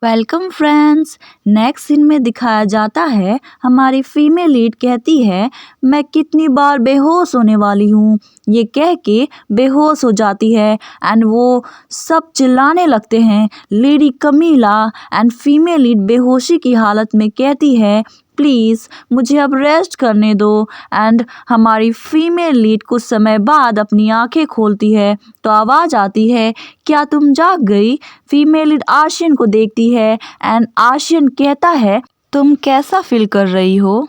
Welcome friends. Next scene में दिखाया जाता है हमारी फीमेल लीड कहती है मैं कितनी बार बेहोश होने वाली हूँ। ये कह के बेहोश हो जाती है एंड वो सब चिल्लाने लगते हैं। लेडी कमीला एंड फीमेल लीड बेहोशी की हालत में कहती है प्लीज़ मुझे अब रेस्ट करने दो। एंड हमारी फीमेल लीड कुछ समय बाद अपनी आंखें खोलती है तो आवाज़ आती है क्या तुम जाग गई। फीमेल लीड आशियन को देखती है एंड आशियन कहता है तुम कैसा फील कर रही हो।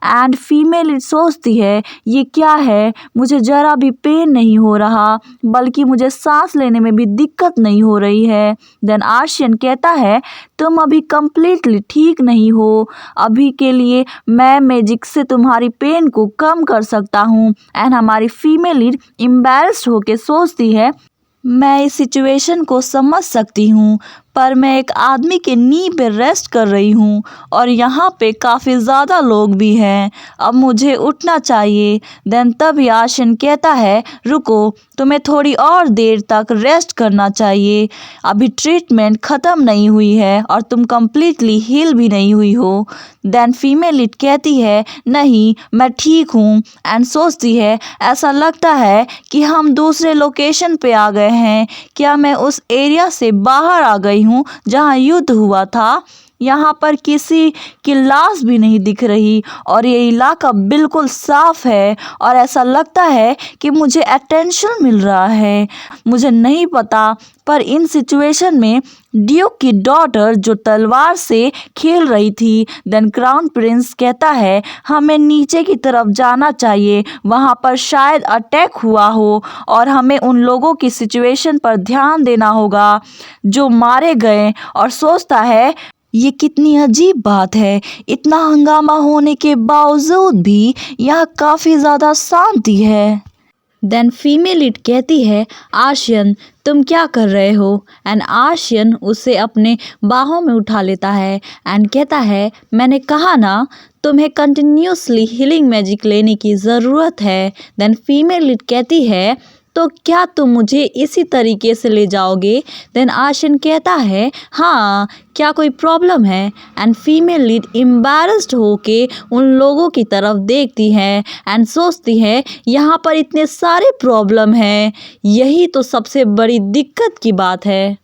एंड फीमेल सोचती है ये क्या है, मुझे ज़रा भी पेन नहीं हो रहा बल्कि मुझे सांस लेने में भी दिक्कत नहीं हो रही है। देन आशियन कहता है तुम अभी कम्प्लीटली ठीक नहीं हो, अभी के लिए मैं मैजिक से तुम्हारी पेन को कम कर सकता हूँ। एंड हमारी फीमेल लीड एम्बैरेस्ड होके सोचती है मैं इस सिचुएशन को समझ सकती हूँ पर मैं एक आदमी के नी पे रेस्ट कर रही हूँ और यहाँ पे काफ़ी ज़्यादा लोग भी हैं, अब मुझे उठना चाहिए। देन तभी आशियन कहता है रुको, तुम्हें थोड़ी और देर तक रेस्ट करना चाहिए, अभी ट्रीटमेंट ख़त्म नहीं हुई है और तुम कम्प्लीटली हील भी नहीं हुई हो। देन फीमेल लीड कहती है नहीं मैं ठीक हूँ एंड सोचती है ऐसा लगता है कि हम दूसरे लोकेशन पे आ गए हैं, क्या मैं उस एरिया से बाहर आ गई हूँ जहाँ युद्ध हुआ था। यहाँ पर किसी की लाश भी नहीं दिख रही और ये इलाका बिल्कुल साफ है और ऐसा लगता है कि मुझे अटेंशन मिल रहा है। मुझे नहीं पता पर इन सिचुएशन में ड्यूक की डॉटर जो तलवार से खेल रही थी। देन क्राउन प्रिंस कहता है हमें नीचे की तरफ जाना चाहिए, वहाँ पर शायद अटैक हुआ हो और हमें उन लोगों की सिचुएशन पर ध्यान देना होगा जो मारे गए। और सोचता है ये कितनी अजीब बात है, इतना हंगामा होने के बावजूद भी यहाँ काफ़ी ज़्यादा शांति है। देन फीमेल लीड कहती है आशियन तुम क्या कर रहे हो। एंड आशियन उसे अपने बाहों में उठा लेता है एंड कहता है मैंने कहा ना तुम्हें कंटिन्यूसली हीलिंग मैजिक लेने की ज़रूरत है। देन फीमेल लीड कहती है तो क्या तुम मुझे इसी तरीके से ले जाओगे। देन आशियन कहता है हाँ, क्या कोई प्रॉब्लम है। एंड फीमेल लीड एम्बैरेस्ड होके उन लोगों की तरफ देखती है एंड सोचती है यहाँ पर इतने सारे प्रॉब्लम हैं, यही तो सबसे बड़ी दिक्कत की बात है।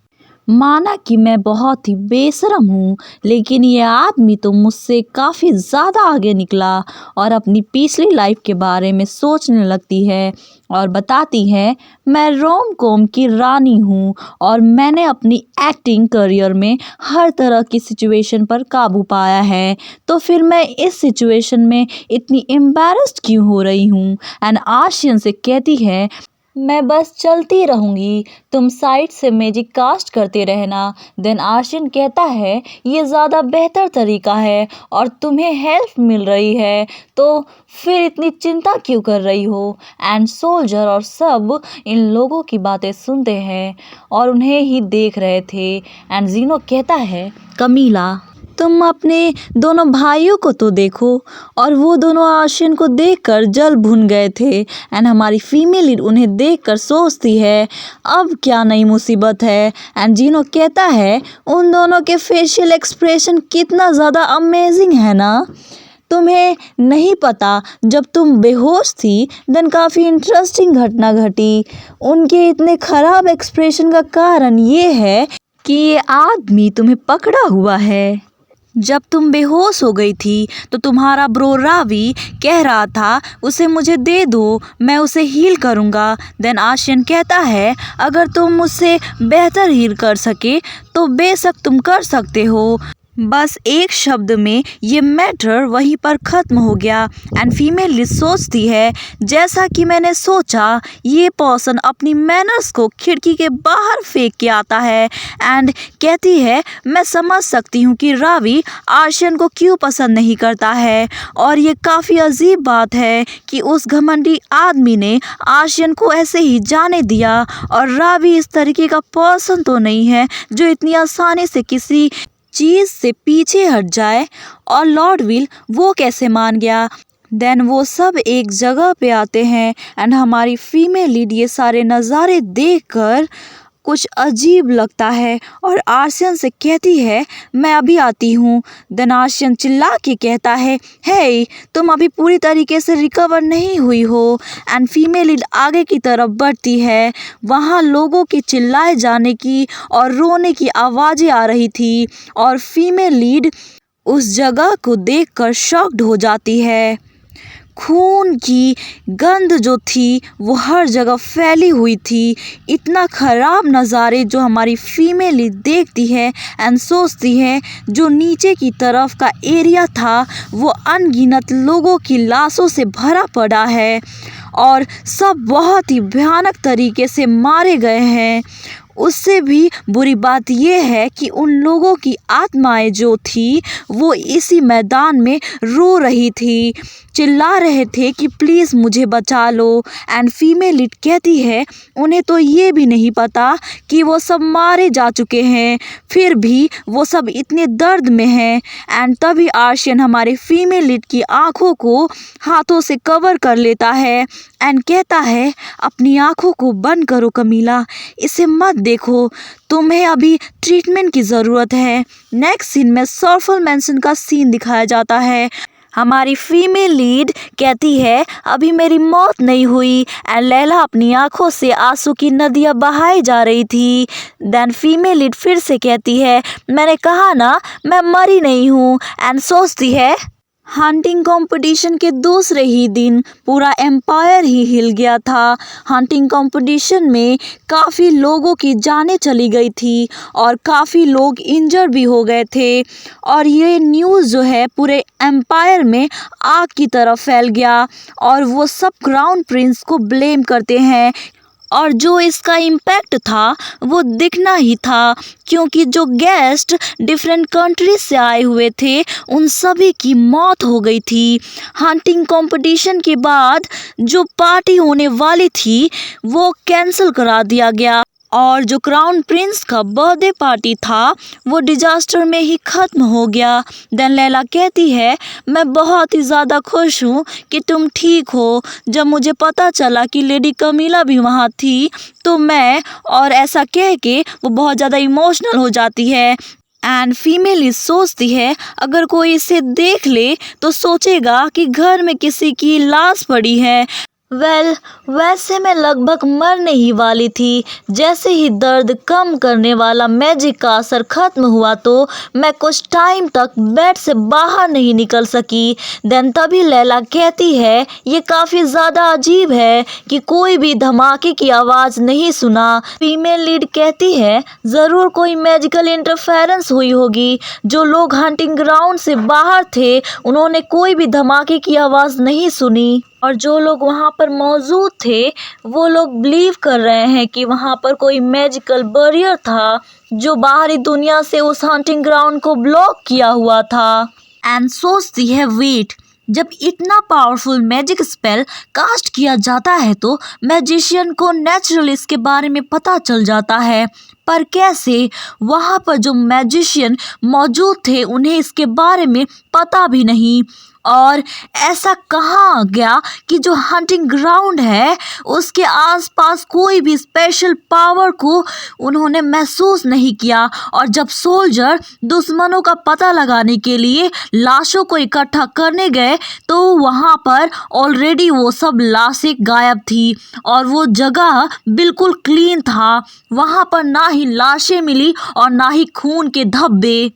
माना कि मैं बहुत ही बेशरम हूँ लेकिन ये आदमी तो मुझसे काफ़ी ज़्यादा आगे निकला और अपनी पिछली लाइफ के बारे में सोचने लगती है और बताती है मैं रोम कॉम की रानी हूँ और मैंने अपनी एक्टिंग करियर में हर तरह की सिचुएशन पर काबू पाया है, तो फिर मैं इस सिचुएशन में इतनी एम्बैरेस्ड क्यों हो रही हूँ। एंड आशियन से कहती है मैं बस चलती रहूँगी, तुम साइड से मैजिक कास्ट करते रहना। देन आशियन कहता है ये ज़्यादा बेहतर तरीका है और तुम्हें हेल्प मिल रही है तो फिर इतनी चिंता क्यों कर रही हो। एंड सोल्जर और सब इन लोगों की बातें सुनते हैं और उन्हें ही देख रहे थे। एंड जीनो कहता है कमीला तुम अपने दोनों भाइयों को तो देखो, और वो दोनों आशियन को देखकर जल भुन गए थे। एंड हमारी फीमेल लीड उन्हें देखकर सोचती है अब क्या नई मुसीबत है। एंड जीनो कहता है उन दोनों के फेशियल एक्सप्रेशन कितना ज़्यादा अमेजिंग है ना, तुम्हें नहीं पता जब तुम बेहोश थी देन काफ़ी इंटरेस्टिंग घटना घटी। उनके इतने ख़राब एक्सप्रेशन का कारण ये है कि ये आदमी तुम्हें पकड़ा हुआ है। जब तुम बेहोश हो गई थी तो तुम्हारा ब्रो रावी कह रहा था उसे मुझे दे दो, मैं उसे हील करूँगा। देन आशियन कहता है अगर तुम मुझसे बेहतर हील कर सके तो बेशक तुम कर सकते हो, बस एक शब्द में ये मैटर वहीं पर ख़त्म हो गया। एंड फीमेल सोचती है जैसा कि मैंने सोचा, ये पर्सन अपनी मैनर्स को खिड़की के बाहर फेंक के आता है। एंड कहती है मैं समझ सकती हूँ कि रावी आशियन को क्यों पसंद नहीं करता है और ये काफ़ी अजीब बात है कि उस घमंडी आदमी ने आशियन को ऐसे ही जाने दिया और रावी इस तरीके का पर्सन तो नहीं है जो इतनी आसानी से किसी चीज़ से पीछे हट जाए। और लॉर्ड विल वो कैसे मान गया। देन वो सब एक जगह पे आते हैं एंड हमारी फीमेल लीड ये सारे नज़ारे देखकर कुछ अजीब लगता है और आर्शियन से कहती है मैं अभी आती हूँ। देन आर्शियन चिल्ला के कहता है हे तुम अभी पूरी तरीके से रिकवर नहीं हुई हो। एंड फीमेल लीड आगे की तरफ बढ़ती है। वहाँ लोगों की चिल्लाए जाने की और रोने की आवाज़ें आ रही थी और फीमेल लीड उस जगह को देखकर शॉक्ड हो जाती है। खून की गंध जो थी वो हर जगह फैली हुई थी। इतना ख़राब नज़ारे जो हमारी फीमेल देखती है एंड सोचती है जो नीचे की तरफ का एरिया था वो अनगिनत लोगों की लाशों से भरा पड़ा है और सब बहुत ही भयानक तरीके से मारे गए हैं। उससे भी बुरी बात यह है कि उन लोगों की आत्माएं जो थी वो इसी मैदान में रो रही थी, चिल्ला रहे थे कि प्लीज़ मुझे बचा लो। एंड फीमेल लीड कहती है उन्हें तो ये भी नहीं पता कि वो सब मारे जा चुके हैं, फिर भी वो सब इतने दर्द में हैं। एंड तभी आर्शियन हमारे फीमेल लीड की आंखों को हाथों से कवर कर लेता है एंड कहता है अपनी आंखों को बंद करो कमीला, इसे मत देखो, तुम्हें अभी ट्रीटमेंट की ज़रूरत है। नेक्स्ट सीन में सॉर्फल मैंसन का सीन दिखाया जाता है। हमारी फीमेल लीड कहती है अभी मेरी मौत नहीं हुई एंड लैला अपनी आंखों से आंसू की नदियाँ बहाई जा रही थी। देन फीमेल लीड फिर से कहती है मैंने कहा ना मैं मरी नहीं हूँ। एंड सोचती है हंटिंग कंपटीशन के दूसरे ही दिन पूरा एम्पायर ही हिल गया था। हंटिंग कंपटीशन में काफ़ी लोगों की जानें चली गई थी और काफ़ी लोग इंजर भी हो गए थे और ये न्यूज़ जो है पूरे एम्पायर में आग की तरह फैल गया और वो सब क्राउन प्रिंस को ब्लेम करते हैं और जो इसका इम्पैक्ट था वो दिखना ही था क्योंकि जो गेस्ट डिफरेंट कंट्रीज से आए हुए थे उन सभी की मौत हो गई थी। हंटिंग कंपटीशन के बाद जो पार्टी होने वाली थी वो कैंसिल करा दिया गया और जो क्राउन प्रिंस का बर्थडे पार्टी था वो डिजास्टर में ही ख़त्म हो गया। देन लैला कहती है मैं बहुत ही ज़्यादा खुश हूँ कि तुम ठीक हो। जब मुझे पता चला कि लेडी कमीला भी वहाँ थी तो मैं और ऐसा कह के वो बहुत ज़्यादा इमोशनल हो जाती है। एंड फीमेल इस सोचती है अगर कोई इसे देख ले तो सोचेगा कि घर में किसी की लाश पड़ी है। वैसे मैं लगभग मरने ही वाली थी। जैसे ही दर्द कम करने वाला मैजिक का असर खत्म हुआ तो मैं कुछ टाइम तक बेड से बाहर नहीं निकल सकी। देन तभी लैला कहती है ये काफ़ी ज़्यादा अजीब है कि कोई भी धमाके की आवाज़ नहीं सुना। फीमेल लीड कहती है ज़रूर कोई मैजिकल इंटरफेरेंस हुई होगी। जो लोग हंटिंग ग्राउंड से बाहर थे उन्होंने कोई भी धमाके की आवाज़ नहीं सुनी और जो लोग वहाँ पर मौजूद थे वो लोग बिलीव कर रहे हैं कि वहाँ पर कोई मैजिकल बैरियर था जो बाहरी दुनिया से उस हंटिंग ग्राउंड को ब्लॉक किया हुआ था। एंड सोचती है वेट, जब इतना पावरफुल मैजिक स्पेल कास्ट किया जाता है तो मैजिशियन को नेचुरली इसके बारे में पता चल जाता है, पर कैसे? वहाँ पर जो मैजिशियन मौजूद थे उन्हें इसके बारे में पता भी नहीं और ऐसा कहाँ गया कि जो हंटिंग ग्राउंड है उसके आसपास कोई भी स्पेशल पावर को उन्होंने महसूस नहीं किया। और जब सोल्जर दुश्मनों का पता लगाने के लिए लाशों को इकट्ठा करने गए तो वहाँ पर ऑलरेडी वो सब लाशें गायब थी और वो जगह बिल्कुल क्लीन था। वहाँ पर ना ही लाशें मिली और ना ही खून के धब्बे।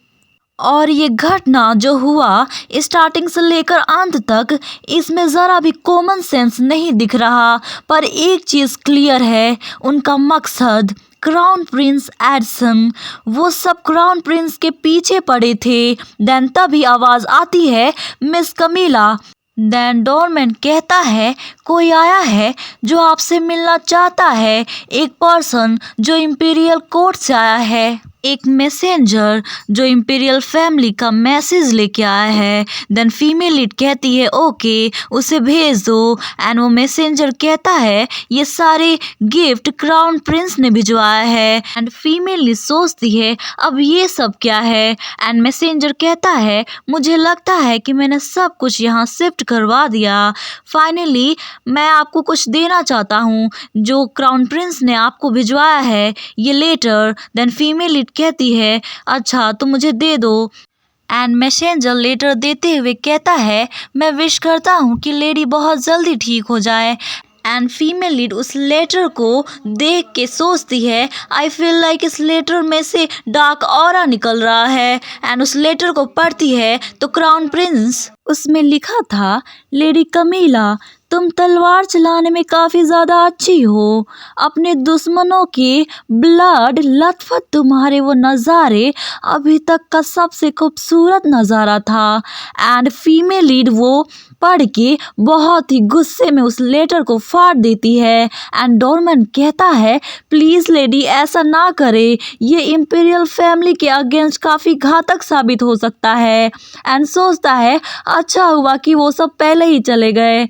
और ये घटना जो हुआ स्टार्टिंग से लेकर अंत तक इसमें ज़रा भी कॉमन सेंस नहीं दिख रहा, पर एक चीज़ क्लियर है, उनका मकसद क्राउन प्रिंस एडसन, वो सब क्राउन प्रिंस के पीछे पड़े थे। देन तभी आवाज़ आती है मिस कमीला। देन डोरमैन कहता है कोई आया है जो आपसे मिलना चाहता है, एक पर्सन जो इंपीरियल कोर्ट से आया है। एक मैसेंजर जो इंपीरियल फैमिली का मैसेज लेके आया है। देन फीमेल लीड कहती है ओके उसे भेज दो। एंड वो मैसेंजर कहता है ये सारे गिफ्ट क्राउन प्रिंस ने भिजवाया है। एंड फीमेल लीड सोचती है अब ये सब क्या है। एंड मैसेंजर कहता है मुझे लगता है कि मैंने सब कुछ यहाँ शिफ्ट करवा दिया। फाइनली मैं आपको कुछ देना चाहता हूँ जो क्राउन प्रिंस ने आपको भिजवाया है ये लेटर। देन फीमेल लीड कहती है अच्छा तो मुझे दे दो। एंड मैसेंजर लेटर देते हुए कहता है मैं विश करता हूँ कि लेडी बहुत जल्दी ठीक हो जाए। एंड फीमेल लीड उस लेटर को देख के सोचती है आई फील लाइक इस लेटर में से डार्क ऑरा निकल रहा है। एंड उस लेटर को पढ़ती है तो क्राउन प्रिंस उसमें लिखा था लेडी कमीला तुम तलवार चलाने में काफ़ी ज़्यादा अच्छी हो। अपने दुश्मनों की ब्लड लथपथ तुम्हारे वो नज़ारे अभी तक का सबसे खूबसूरत नज़ारा था। एंड फीमेल लीड वो पढ़ के बहुत ही गुस्से में उस लेटर को फाड़ देती है। एंड डोरमैन कहता है प्लीज़ लेडी ऐसा ना करे ये इंपीरियल फैमिली के अगेंस्ट काफ़ी घातक साबित हो सकता है। एंड सोचता है अच्छा हुआ कि वो सब पहले ही चले गए।